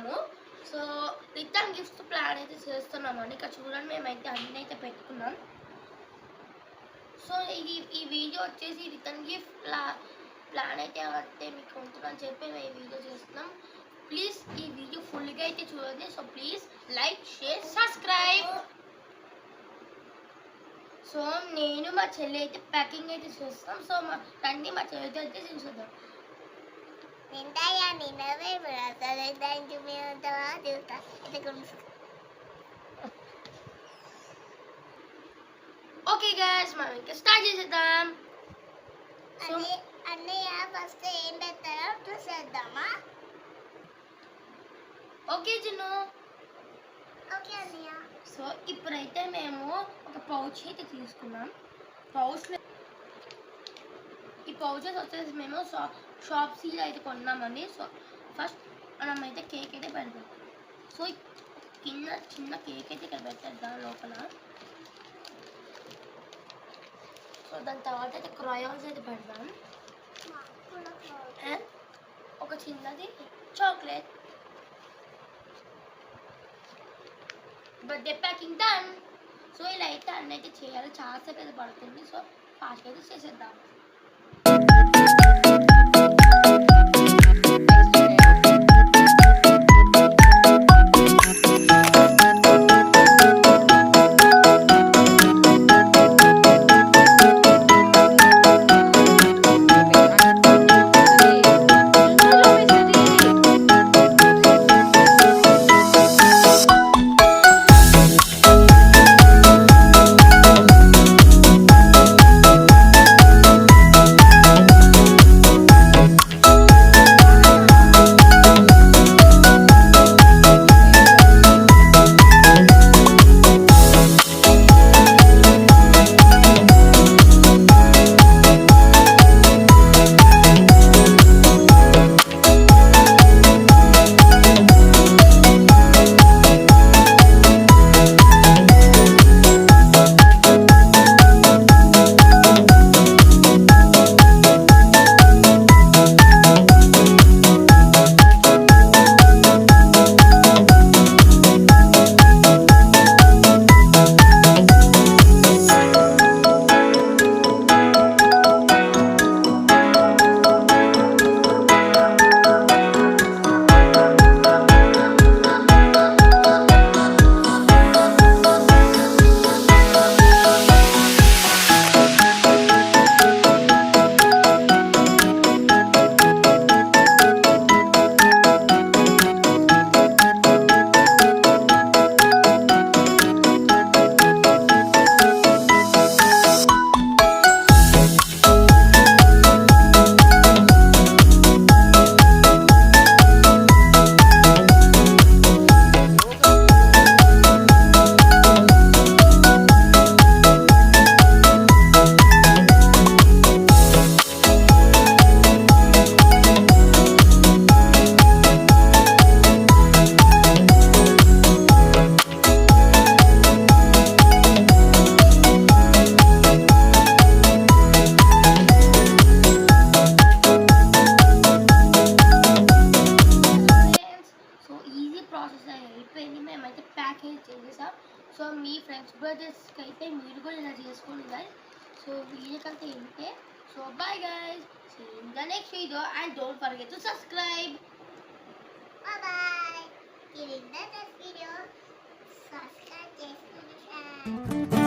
చేస్తున్నాము. So return gifts plan అయితే చేస్తున్నామండి. ఇక్కడ చూడండి, మేమైతే అన్నీ అయితే పెట్టుకున్నాం. సో ఈ వీడియో వచ్చేసి రిటర్న్ గిఫ్ట్ ప్లాన్ అయితే మీకు ఉంటుందని చెప్పి మేము ఈ వీడియో చేస్తున్నాం. ప్లీజ్ ఈ వీడియో ఫుల్గా అయితే చూడండి. So please like, share, subscribe. So నేను మా చెల్లి అయితే ప్యాకింగ్ అయితే చేస్తాం. సో మా చెల్లితో అయితే చేసేద్దాం. ఓకే గైస్, మనం ఇంకా స్టార్ట్ చేసేద్దాం. అన్నయ్య ఫస్ట్ ఏం పెడతారో చూసేద్దామా? ఓకే చిన్ను. ఓకే అన్నయ్య. సో ఇప్పుడైతే మేము ఒక పౌచ్ అయితే తీసుకున్నాం. ఈ పౌచెస్ వచ్చేసి మేము షాప్ సీల్ అయితే కొన్నామండి. సో ఫస్ట్ మనం అయితే కేక్ అయితే పెడతాం. సో కింద చిన్న కేక్ అయితే ఇక్కడ పెట్టేద్దాం లోపల. సో దాని తర్వాత అయితే క్రయాన్స్ అయితే పెడదాం. అండ్ ఒక చిన్నది chocolate. Birthday packing done. So ఇలా అయితే అన్నీ అయితే చేయాలి, చాలాసేపు అయితే పడుతుంది. సో ఫాస్ట్ అయితే చేసేద్దాం. ప్రాసెస్ అయిపోయింది. మేమైతే ప్యాకేజ్ చేసేసాం. సో మీ ఫ్రెండ్స్ బర్త్డేస్కి అయితే మీరు కూడా ఇలా చేసుకోండి గైస్. సో వీడియోకంటే ఇంతే. So bye guys, see you in the next video and don't forget to subscribe. Bye. See you in the next video. Subscribe చేసుకోండి.